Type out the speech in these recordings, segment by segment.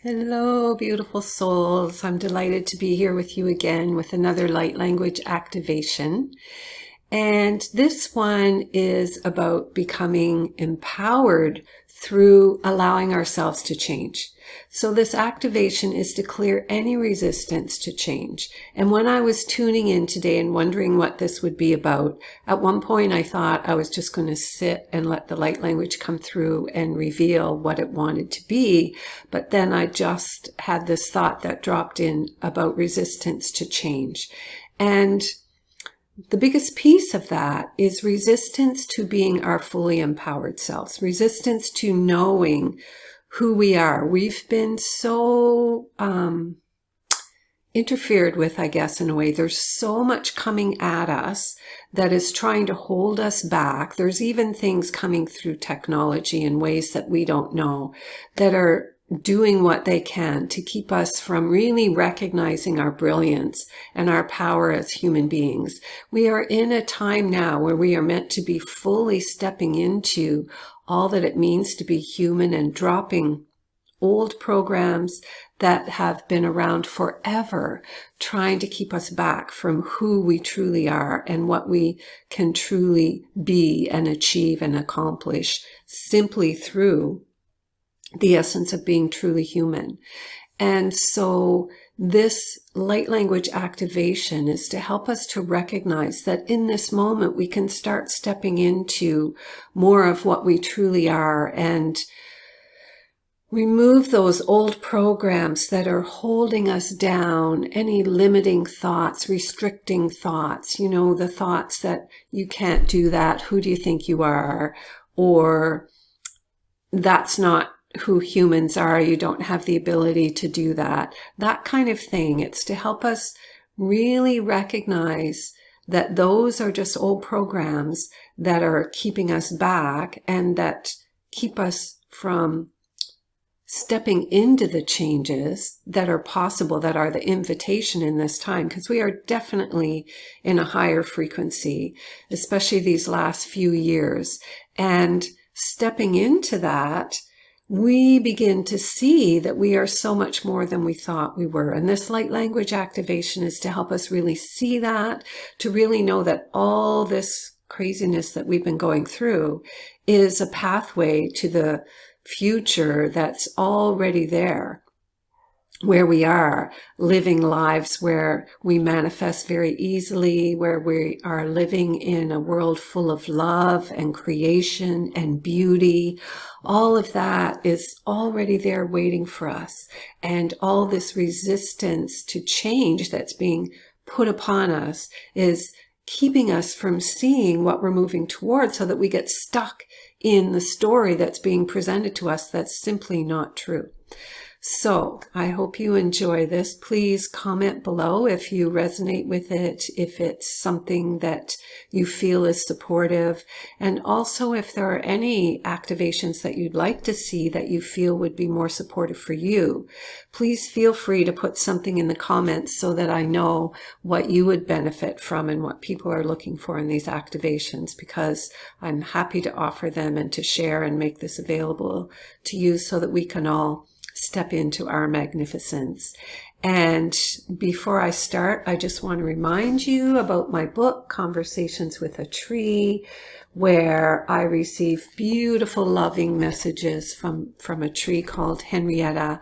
Hello, beautiful souls. I'm delighted to be here with you again with another light language activation. And this one is about becoming empowered through allowing ourselves to change. So this activation is to clear any resistance to change. And when I was tuning in today and wondering what this would be about, at one point I thought I was just going to sit and let the light language come through and reveal what it wanted to be. But then I just had this thought that dropped in about resistance to change. And the biggest piece of that is resistance to being our fully empowered selves, resistance to knowing who we are. We've been so interfered with, I guess, in a way. There's so much coming at us that is trying to hold us back. There's even things coming through technology in ways that we don't know that are doing what they can to keep us from really recognizing our brilliance and our power as human beings. We are in a time now where we are meant to be fully stepping into all that it means to be human and dropping old programs that have been around forever, trying to keep us back from who we truly are and what we can truly be and achieve and accomplish simply through the essence of being truly human. And so this light language activation is to help us to recognize that in this moment we can start stepping into more of what we truly are and remove those old programs that are holding us down, any limiting thoughts, restricting thoughts, the thoughts that you can't do that, who do you think you are, or that's not who humans are, you don't have the ability to do that, that kind of thing. It's to help us really recognize that those are just old programs that are keeping us back and that keep us from stepping into the changes that are possible, that are the invitation in this time, because we are definitely in a higher frequency, especially these last few years. And stepping into that, we begin to see that we are so much more than we thought we were. And this light language activation is to help us really see that, to really know that all this craziness that we've been going through is a pathway to the future that's already there, where we are living lives where we manifest very easily, where we are living in a world full of love and creation and beauty. All of that is already there waiting for us. And all this resistance to change that's being put upon us is keeping us from seeing what we're moving towards, so that we get stuck in the story that's being presented to us that's simply not true. So I hope you enjoy this. Please comment below if you resonate with it, if it's something that you feel is supportive, and also if there are any activations that you'd like to see that you feel would be more supportive for you. Please feel free to put something in the comments so that I know what you would benefit from and what people are looking for in these activations, because I'm happy to offer them and to share and make this available to you so that we can all step into our magnificence. And before I start, I just want to remind you about my book, Conversations with a Tree, where I receive beautiful, loving messages from a tree called Henrietta,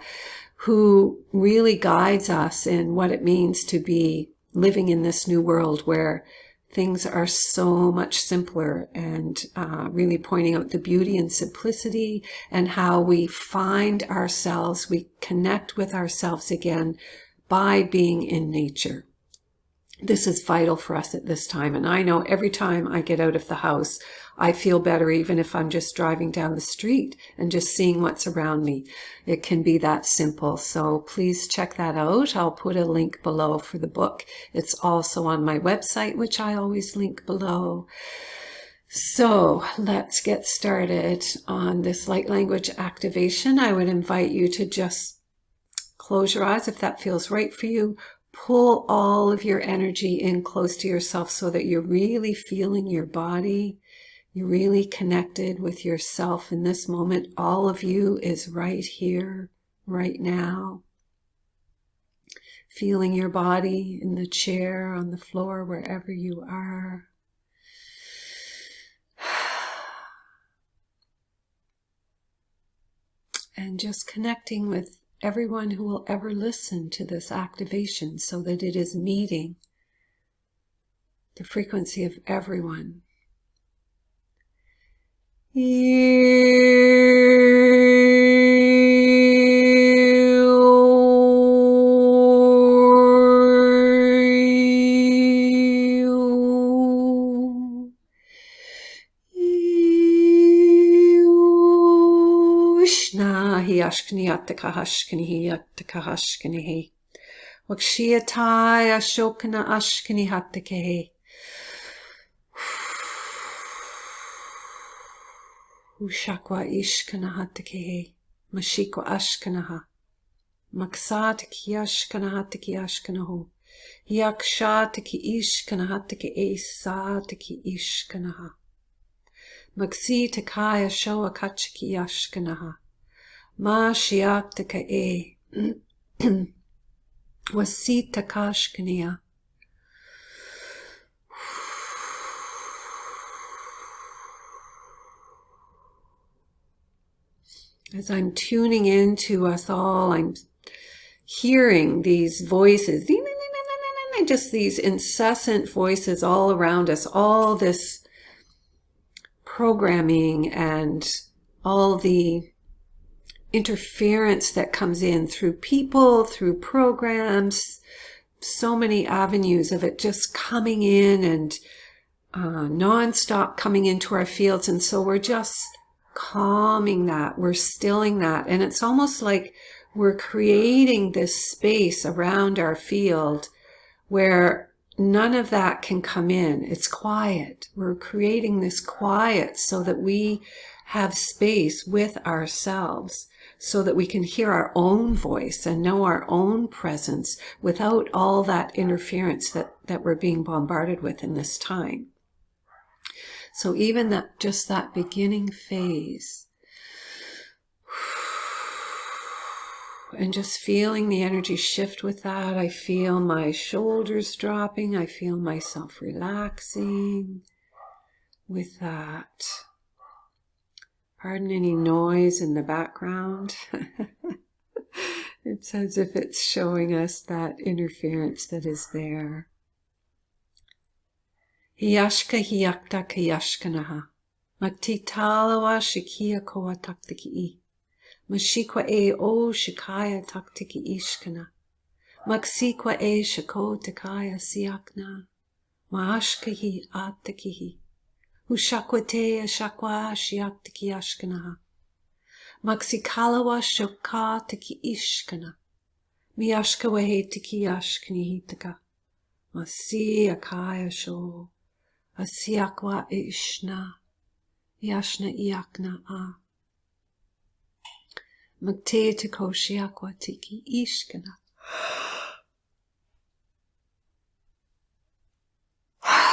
who really guides us in what it means to be living in this new world where things are so much simpler, and really pointing out the beauty and simplicity and how we find ourselves, we connect with ourselves again by being in nature. This is vital for us at this time. And I know every time I get out of the house, I feel better, even if I'm just driving down the street and just seeing what's around me. It can be that simple. So please check that out. I'll put a link below for the book. It's also on my website, which I always link below. So let's get started on this light language activation. I would invite you to just close your eyes if that feels right for you. Pull all of your energy in close to yourself so that you're really feeling your body. You're really connected with yourself in this moment. All of you is right here, right now. Feeling your body in the chair, on the floor, wherever you are. And just connecting with everyone who will ever listen to this activation so that it is meeting the frequency of everyone. Ashkani Wakshiyataya Shokana Ashkani Hattakahe. Ushakwa Ishkana Hattakahe. Mashikwa Ashkanaha. Maksataki Ashkana Hattaki Ashkanaho. Yakshataki Ishkana Hattaki Esataki Ishkanaha. Maksi Takaya Shoa Kachaki Ashkanaha. Ma Shiaktaka E. Wasita Kashkaniya. As I'm tuning into us all, I'm hearing these voices, just these incessant voices all around us, all this programming and all the interference that comes in through people, through programs, so many avenues of it just coming in and non-stop coming into our fields. And so we're just calming that, we're stilling that. And it's almost like we're creating this space around our field where none of that can come in. It's quiet. We're creating this quiet so that we have space with ourselves, so that we can hear our own voice and know our own presence without all that interference that we're being bombarded with in this time. So even just that beginning phase, and just feeling the energy shift with that, I feel my shoulders dropping, I feel myself relaxing with that. Pardon any noise in the background. It's as if it's showing us that interference that is there. Hiyashka hiyakta kiyashkanaha. Maktitalawa shikia koa taktiki. Mashikwa e o shikaya taktiki ishkana. Maksikwa e shako takaya siakna. Maashkahi atakihi. Ushakwatea shakwa shiaktiki ashkanaha. Maksikalawa shoka tiki ishkana. Miyashkawa he tiki ashkani hitaka. Masi akaya sho. Asiakwa ishna. Yashna iakna a. Makte tiko shiakwa tiki ishkana.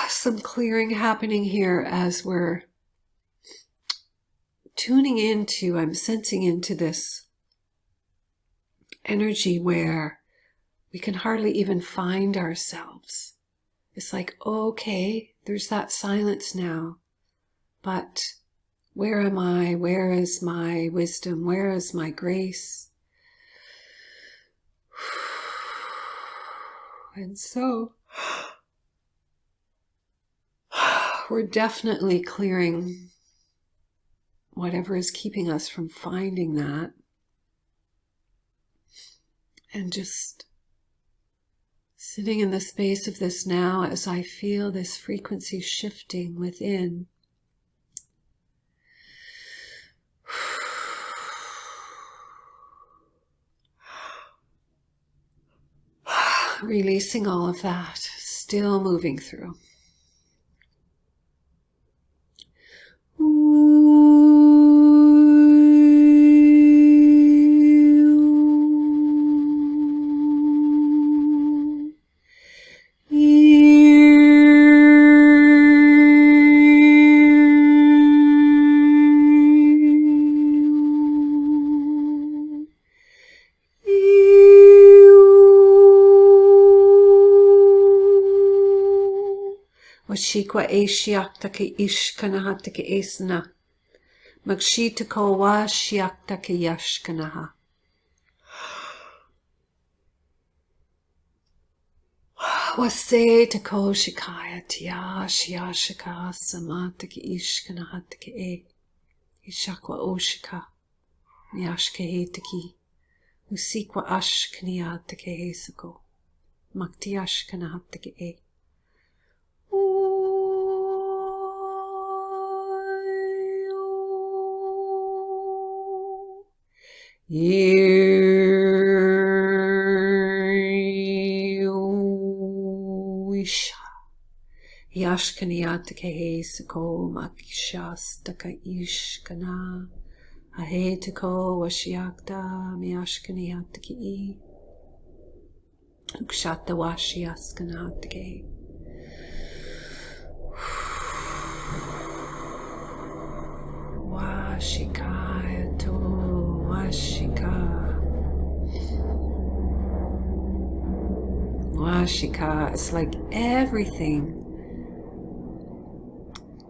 Some clearing happening here as we're tuning into, I'm sensing into this energy where we can hardly even find ourselves. It's like, okay, there's that silence now, but where am I? Where is my wisdom? Where is my grace? And so we're definitely clearing whatever is keeping us from finding that. And just sitting in the space of this now as I feel this frequency shifting within. Releasing all of that, still moving through. Washikwa e shiakta ke ishkanaha ke esna. Magshita ko wa shiakta ke yashkanaha. Wase te ko shikaya tia shiashika samata ke ishkanaha ke e. Ishakwa oshika. Miyashke he te ki. Usikwa ashkaniya te ke he sako. Maktiashkanaha te ke e. Yashkaniyatake he sako makishastaka ishkana ahetako washiakta miyashkaniyatake e ukshata washiaskanatake washikaya to washika. Washika, it's like everything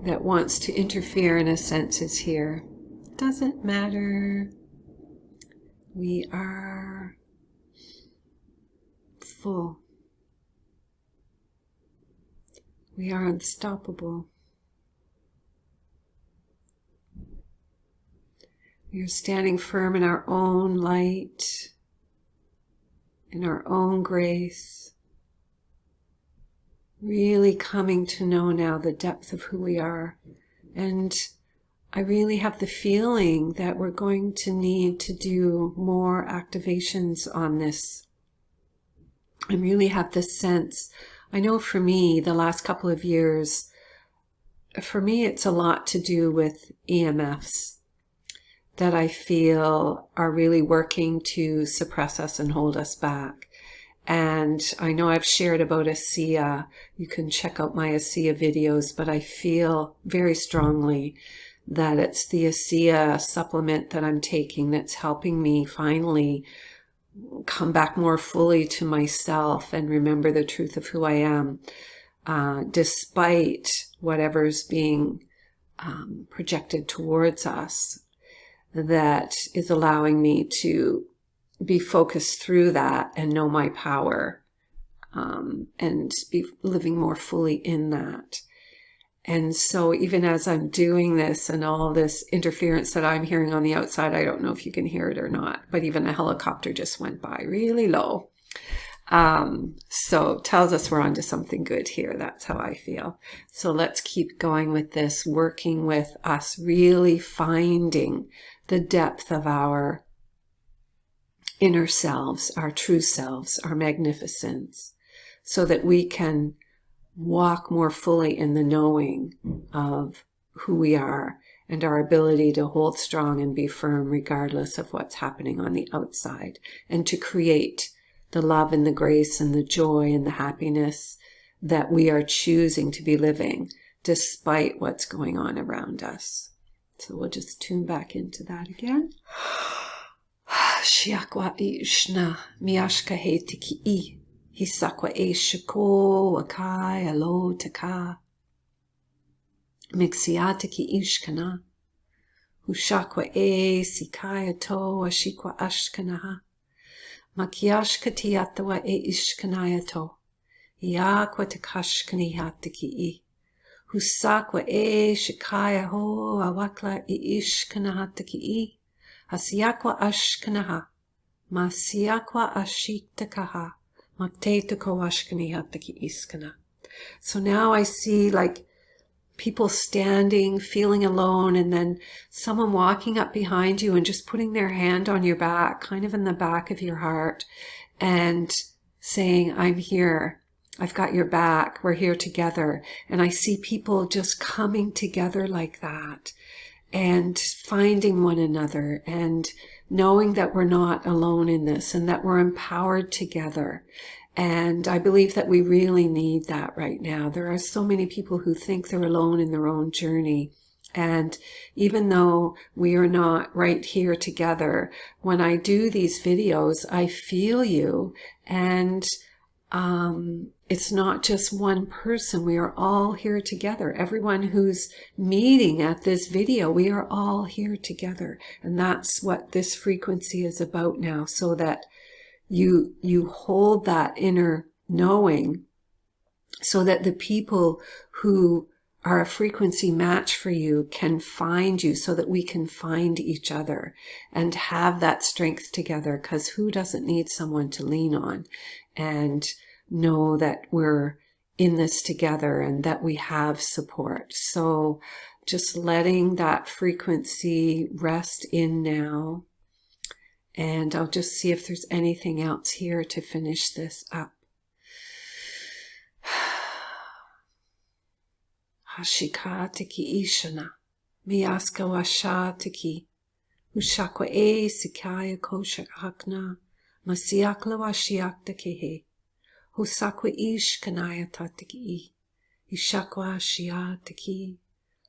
that wants to interfere in a sense is here. Doesn't matter. We are full. We are unstoppable. We are standing firm in our own light, in our own grace. Really coming to know now the depth of who we are. And I really have the feeling that we're going to need to do more activations on this. I really have this sense. I know for me, the last couple of years, for me, it's a lot to do with EMFs that I feel are really working to suppress us and hold us back. And I know I've shared about ASEA. You can check out my ASEA videos, but I feel very strongly that it's the ASEA supplement that I'm taking that's helping me finally come back more fully to myself and remember the truth of who I am, despite whatever's being projected towards us, that is allowing me to be focused through that and know my power, and be living more fully in that. And so even as I'm doing this and all this interference that I'm hearing on the outside, I don't know if you can hear it or not, but even a helicopter just went by really low. So it tells us we're onto something good here. That's how I feel. So let's keep going with this, working with us really finding the depth of our inner selves, our true selves, our magnificence, so that we can walk more fully in the knowing of who we are and our ability to hold strong and be firm regardless of what's happening on the outside, and to create the love and the grace and the joy and the happiness that we are choosing to be living despite what's going on around us. So we'll just tune back into that again. Shiakwa ishna miyashka he tiki I hisakwa e shiko wakai alo taka mixiatiki ishkana hushakwa e sikaya to ashikwa ashkanaha makiashka tiatawa e ishkanaya to yakwa takashkani hatiki I husakwa e shikaya ho awakla I ishkanaha tiki I Hasiakwa ashkanaha, masiakwa ashiktakaha, maktetako ashkanihataki iskana. So now I see like people standing, feeling alone, and then someone walking up behind you and just putting their hand on your back, kind of in the back of your heart, and saying, I'm here. I've got your back. We're here together. And I see people just coming together like that, and finding one another and knowing that we're not alone in this and that we're empowered together. And I believe that we really need that right now. There are so many people who think they're alone in their own journey. And even though we are not right here together, when I do these videos, I feel you. And it's not just one person. We are all here together. Everyone who's meeting at this video, we are all here together. And that's what this frequency is about now, so that you hold that inner knowing, so that the people who are a frequency match for you can find you, so that we can find each other and have that strength together. Because who doesn't need someone to lean on and know that we're in this together and that we have support? So just letting that frequency rest in now. And I'll just see if there's anything else here to finish this up. Hashika tiki ishana, miyaska washa tiki, ushakwa e sikaya koshak hakna, masiakla washiak takihe, husakwa ish kanaya tatiki, ishakwa shia tiki,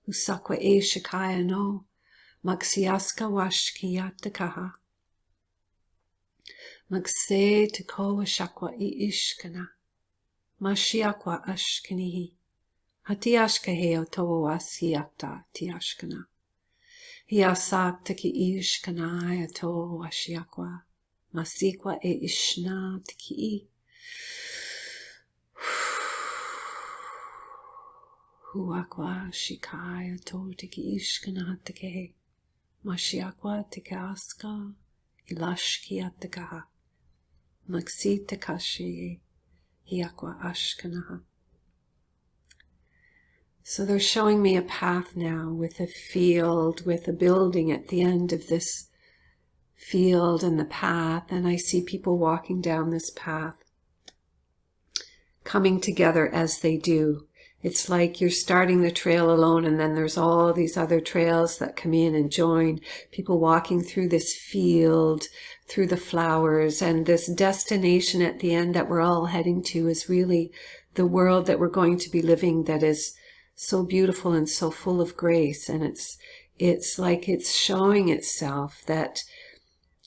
usakwa e shikaya no, maksiaska washkiyatakaha, magse tiko washakwa i ishkana, mashiakwa ashkanihi. Hatiashka heo toa wasiata tiashkana. Hiasak taki ishkana ato washiakwa. Masikwa e ishna tiki. Huakwa shikaya to tiki ishkana tike. Mashiakwa tikaska. Ilashki atakaha. Maksi takashi. Hiakwa ashkanaha. So they're showing me a path now with a field, with a building at the end of this field and the path. And I see people walking down this path, coming together as they do. It's like you're starting the trail alone, and then there's all these other trails that come in and join. People walking through this field, through the flowers, and this destination at the end that we're all heading to is really the world that we're going to be living, that is so beautiful and so full of grace. And it's like it's showing itself that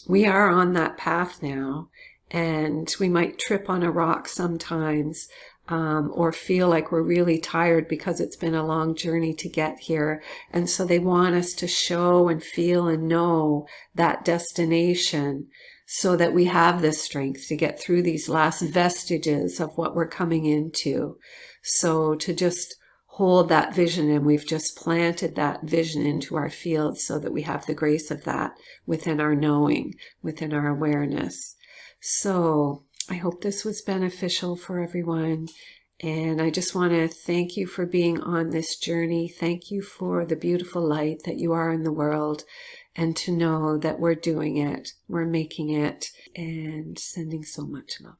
we are on that path now, and we might trip on a rock sometimes, or feel like we're really tired because it's been a long journey to get here. And so they want us to show and feel and know that destination, so that we have the strength to get through these last vestiges of what we're coming into. So to just hold that vision, and we've just planted that vision into our field so that we have the grace of that within our knowing, within our awareness. So I hope this was beneficial for everyone. And I just want to thank you for being on this journey. Thank you for the beautiful light that you are in the world, and to know that we're doing it, we're making it, and sending so much love.